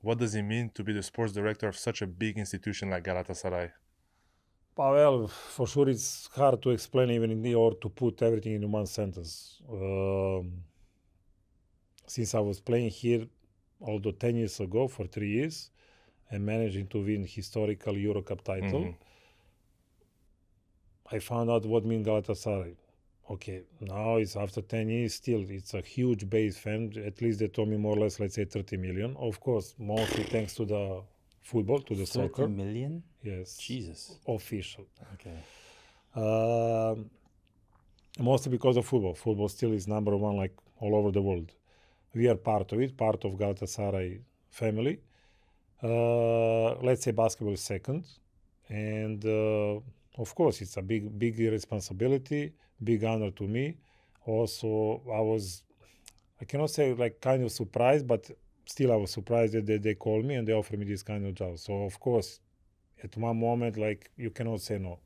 What does it mean to be the sports director of such a big institution like Galatasaray? Well, for sure it's hard to explain or to put everything in one sentence. Since I was playing here, although 10 years ago, for 3 years, and managing to win historical Euro Cup title, I found out what means Galatasaray. Okay, now it's after 10 years, still it's a huge base fan. At least they told me more or less, let's say 30 million. Of course, mostly thanks to the football, to the 30 soccer. million? Yes. Jesus. Official. Okay. Mostly because of football. Football still is number one, like all over the world. We are part of it, part of Galatasaray family. Let's say basketball is second. And of course, it's a big responsibility, big honor to me. Also, I cannot say like kind of surprised, but still I was surprised that they called me and they offered me this kind of job. So of course, at one moment, like you cannot say no.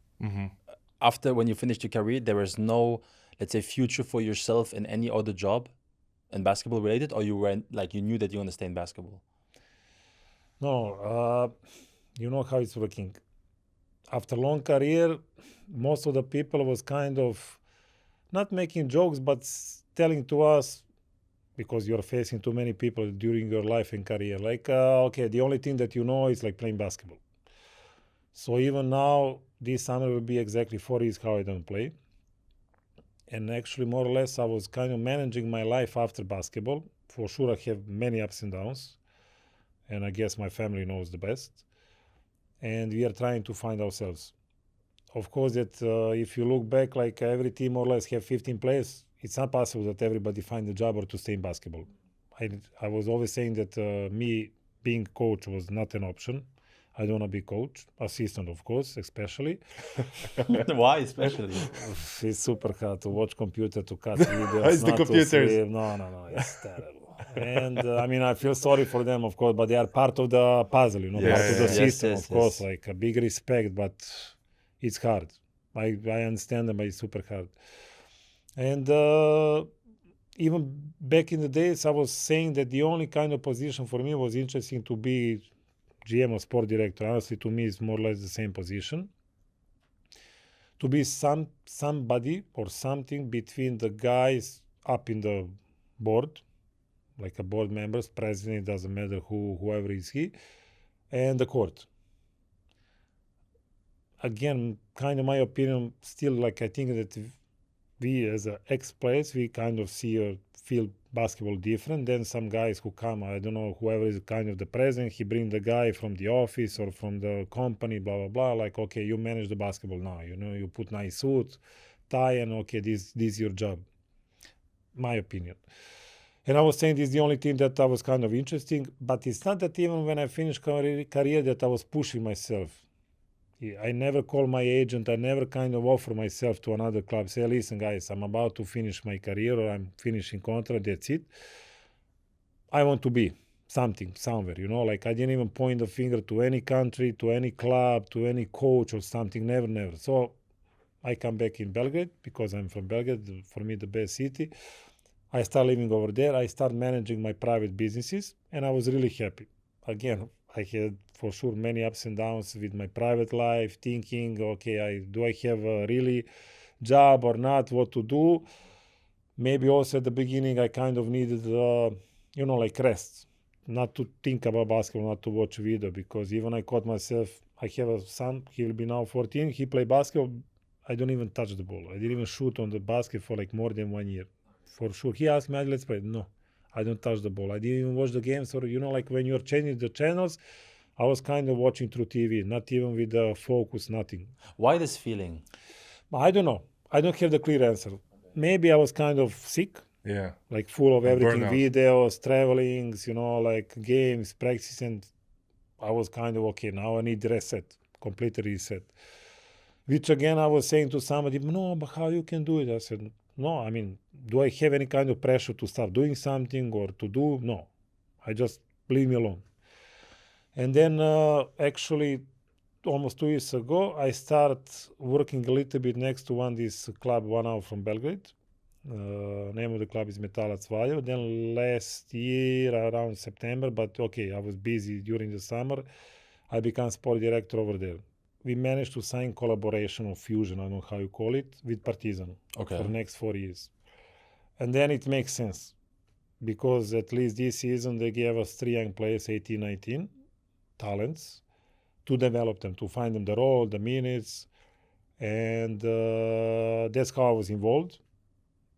After when you finished your career, there was no, let's say, future for yourself in any other job and basketball related, or you were like you knew that you understand basketball? No, you know how it's working. After long career, most of the people was kind of not making jokes, but telling to us, because you're facing too many people during your life and career, like, okay, the only thing that you know is like playing basketball. So even now, this summer will be exactly 4 years how I don't play. And actually, more or less, I was kind of managing my life after basketball. For sure, I have many ups and downs. And I guess my family knows the best. And we are trying to find ourselves. Of course, that if you look back, like every team more or less have 15 players, it's not possible that everybody find a job or to stay in basketball. I was always saying that me being coach was not an option. I don't want to be coach, assistant, of course, especially. Why especially? It's super hard to watch computer, to cut videos, It's the not to computers. sleep. No, it's terrible. And I mean, I feel sorry for them, of course, but they are part of the puzzle, part of the system, Yes, of course, like a big respect, but it's hard. I understand them, but it's super hard. And even back in the days, I was saying that the only kind of position for me was interesting to be GM or sport director. Honestly, to me, it's more or less the same position. To be somebody or something between the guys up in the board, like a board members, president, doesn't matter whoever is he, and the court. Again, kind of my opinion, still like I think that we as ex-players, we kind of see or feel basketball different than some guys who come, I don't know, whoever is kind of the president, he bring the guy from the office or from the company, blah, blah, blah, like, okay, you manage the basketball now, you put nice suit, tie, and okay, this is your job. My opinion. And I was saying this is the only thing that I was kind of interesting, but it's not that even when I finished career that I was pushing myself. I never call my agent. I never kind of offer myself to another club. Say, listen, guys, I'm about to finish my career or I'm finishing contract. That's it. I want to be something, somewhere, like I didn't even point the finger to any country, to any club, to any coach or something. Never. So I come back in Belgrade because I'm from Belgrade, for me, the best city. I start living over there. I start managing my private businesses and I was really happy. Again, I had for sure many ups and downs with my private life, thinking, okay, do I have a really job or not, what to do? Maybe also at the beginning I kind of needed, like rest, not to think about basketball, not to watch video, because even I caught myself, I have a son, he will be now 14, he play basketball, I don't even touch the ball. I didn't even shoot on the basket for like more than 1 year. For sure. He asked me, let's play. No. I don't touch the ball. I didn't even watch the games. Or, like when you're changing the channels, I was kind of watching through TV, not even with the focus, nothing. Why this feeling? I don't know. I don't have the clear answer. Maybe I was kind of sick. Yeah. Like full of everything, burnout. videos, travelings, like games, practice. And I was kind of, okay, now I need reset, completely reset. Which again, I was saying to somebody, no, but how you can do it? I said, no, I mean, do I have any kind of pressure to start doing something or to do? No, I just leave me alone. And then actually, almost 2 years ago, I started working a little bit next to this club 1 hour from Belgrade. Name of the club is Metalac Valjevo. Then last year around September, but okay, I was busy during the summer. I became sport director over there. We managed to sign collaboration or fusion, I don't know how you call it, with Partizan Okay. for the next 4 years. And then it makes sense because at least this season they gave us 3 young players, 18, 19, talents, to develop them, to find them the role, the minutes. And that's how I was involved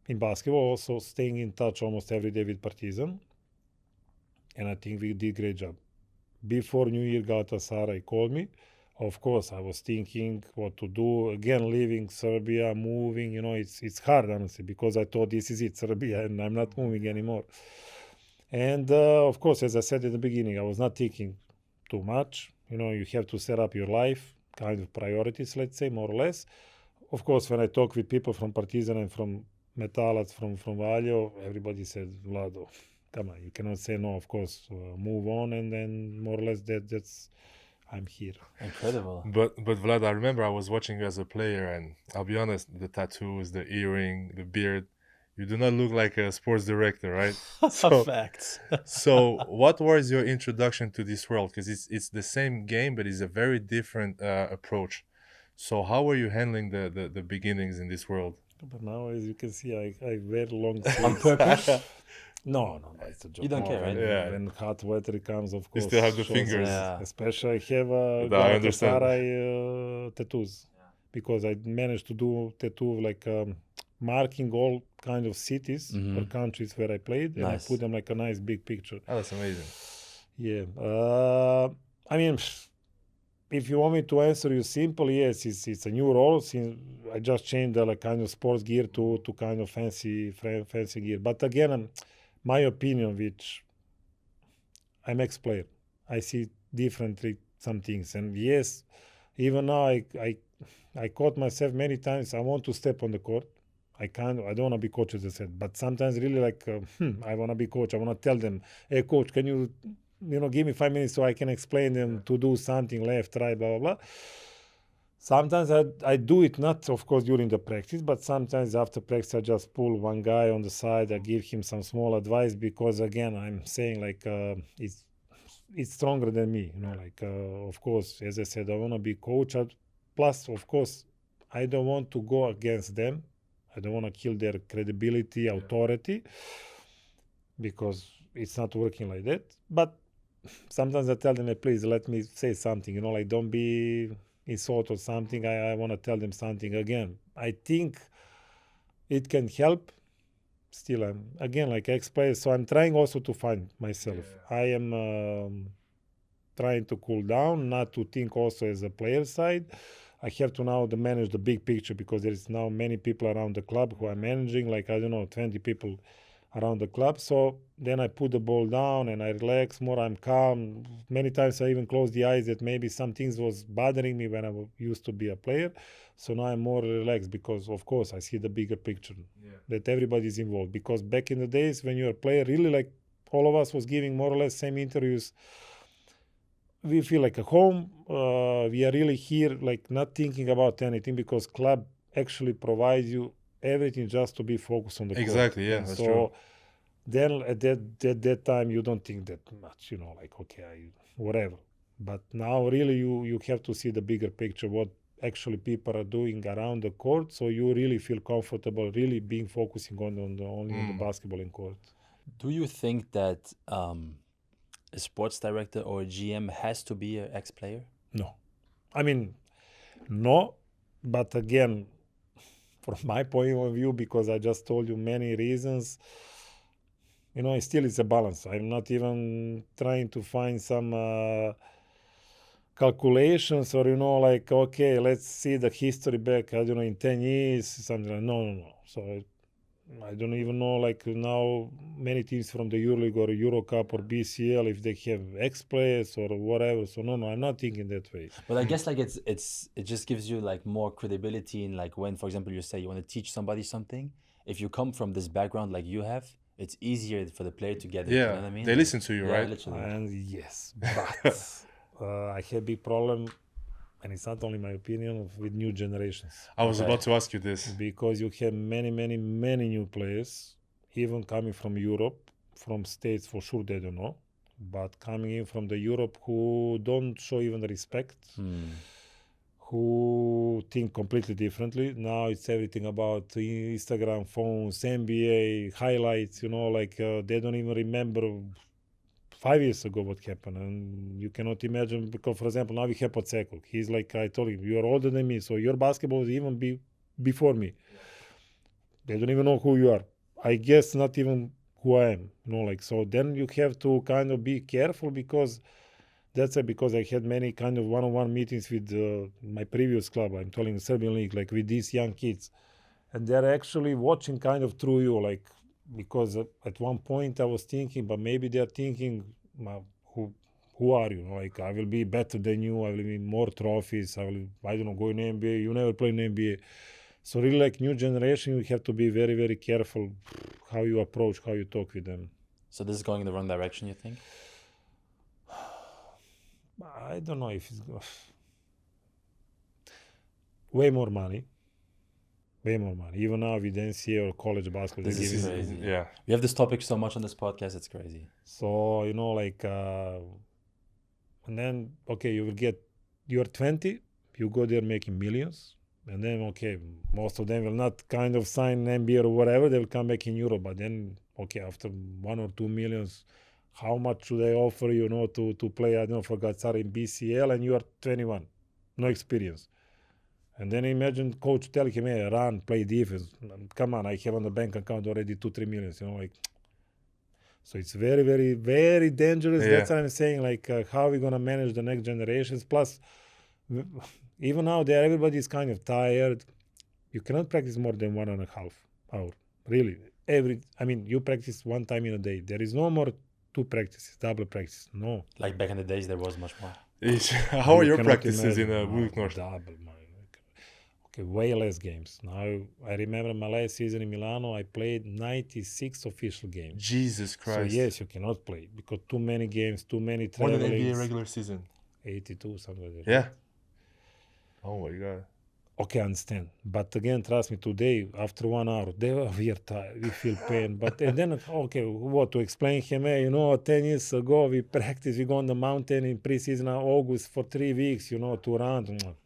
in basketball, also staying in touch almost every day with Partizan. And I think we did a great job. Before New Year, Galatasaray called me. Of course, I was thinking what to do. Again, leaving Serbia, moving, you know, it's hard, honestly, because I thought this is it, Serbia, and I'm not moving anymore. And of course, as I said at the beginning, I was not thinking too much. You know, you have to set up your life, kind of priorities, let's say, more or less. Of course, when I talk with people from Partizan and from Metalac, from Valjevo, everybody said, Vlado, come on, you cannot say no, of course, move on, and then more or less that's I'm here. Incredible. But Vlad, I remember I was watching you as a player, and I'll be honest, the tattoos, the earring, the beard, you do not look like a sports director, right? Facts. So what was your introduction to this world? Because it's the same game, but it's a very different approach. So how were you handling the beginnings in this world? But now, as you can see, I wear long On sleeves. purpose? No, it's a joke. You don't No, care, right? Yeah. When hot weather comes, of course. still have the shows fingers. us. Yeah. Especially I have I understand. Galatasaray tattoos. Because I managed to do tattoo like marking all kind of cities or countries where I played. And Nice. I put them like a nice big picture. Oh, that's amazing. Yeah. I mean, if you want me to answer you simple, yes, it's a new role. Since I just changed the like kind of sports gear to kind of fancy gear. But again, my opinion, which I'm ex-player, I see differently some things. And yes, even now I caught myself many times. I want to step on the court. I don't want to be coach, as I said. But sometimes really like, I want to be coach. I want to tell them, hey, coach, can you give me 5 minutes so I can explain them to do something left, right, blah, blah, blah. Sometimes I do it, not of course during the practice, but sometimes after practice I just pull one guy on the side. I give him some small advice because again, I'm saying like it's stronger than me, like of course, as I said, I want to be coach. Plus, of course, I don't want to go against them. I don't want to kill their credibility, authority, because it's not working like that. But sometimes I tell them, hey, please let me say something, like don't be insult or something. I want to tell them something. Again, I think it can help. Still, I'm again like ex-player, so I'm trying also to find myself. I am trying to cool down, not to think also as a player side. I have to now manage the big picture because there is now many people around the club who are managing, like, I don't know, 20 people around the club. So then I put the ball down and I relax more. I'm calm. Many times I even close the eyes that maybe some things was bothering me when I used to be a player. So now I'm more relaxed because, of course, I see the bigger picture, that everybody's involved. Because back in the days when you're a player, really like all of us was giving more or less same interviews. We feel like a home. We are really here, like not thinking about anything because club actually provides you everything just to be focused on the court. Exactly, yeah, And that's so true. then at that time you don't think that much, like okay, whatever. But now really you have to see the bigger picture, what actually people are doing around the court, so you really feel comfortable, really being focusing on the basketball in court. Do you think that a sports director or a GM has to be an ex-player? No. I mean, no, but again, from my point of view, because I just told you many reasons, still it's a balance. I'm not even trying to find some calculations or, like, okay, let's see the history back, I don't know, in 10 years, something like no. So I don't even know, like now many teams from the EuroLeague or Euro Cup or BCL, if they have ex-players or whatever. So no, I'm not thinking that way. But I guess like it just gives you like more credibility in like when, for example, you say you want to teach somebody something. If you come from this background like you have, it's easier for the player to get it. Yeah, You know what I mean? they listen to you, Yeah, right? literally. And yes, but I have a big problem. and it's not only my opinion, with new generations. I was Okay. about to ask you this. Because you have many new players, even coming from Europe, from States for sure they don't know, but coming in from the Europe who don't show even respect, who think completely differently. Now it's everything about Instagram, phones, NBA, highlights, they don't even remember 5 years ago what happened. And you cannot imagine, because, for example, now we have Potseko. He's like, I told him, you're older than me, so your basketball is even before me. They don't even know who you are. I guess not even who I am. So then you have to kind of be careful, because that's it, because I had many kind of one-on-one meetings with my previous club, I'm telling the Serbian League, like with these young kids. And they're actually watching kind of through you, because at one point I was thinking, but maybe they're thinking, who are you? I will be better than you, I will win more trophies, I don't know, go in NBA, you never play in NBA. So really, like new generation, you have to be very, very careful how you approach, how you talk with them. So this is going in the wrong direction, you think? I don't know if it's way more money. Even now with NCAA or college basketball, This is crazy. Yeah. We have this topic so much on this podcast, it's crazy. So, and then, okay, you're 20, you go there making millions. And then, okay, most of them will not kind of sign NBA or whatever. They will come back in Europe. But then, okay, after 1 or 2 millions, how much should they offer you, to play, I don't know, for Galatasaray in BCL, and you are 21, no experience. And then imagine coach telling him, hey, run, play defense. Come on, I have on the bank account already 2-3 millions, So it's very, very, very dangerous. Yeah. That's what I'm saying, how are we going to manage the next generations? Plus, even now there, everybody is kind of tired. You cannot practice more than 1.5 hours. Really. You practice one time in a day. There is no more 2 practices, double practice. No. Like back in the days, there was much more. How are your cannot practices in imagine. Budućnost North? Double, man. Okay, way less games. Now, I remember my last season in Milano, I played 96 official games. Jesus Christ. So yes, you cannot play, because too many games, too many More than travelings. NBA regular season. 82, something like that. Yeah. Oh my God. Okay, I understand. But again, trust me, today, after 1 hour, we are tired, we feel pain. But and then, okay, what to explain him? Hey, 10 years ago, we practice, we go on the mountain in preseason August for 3 weeks, to run.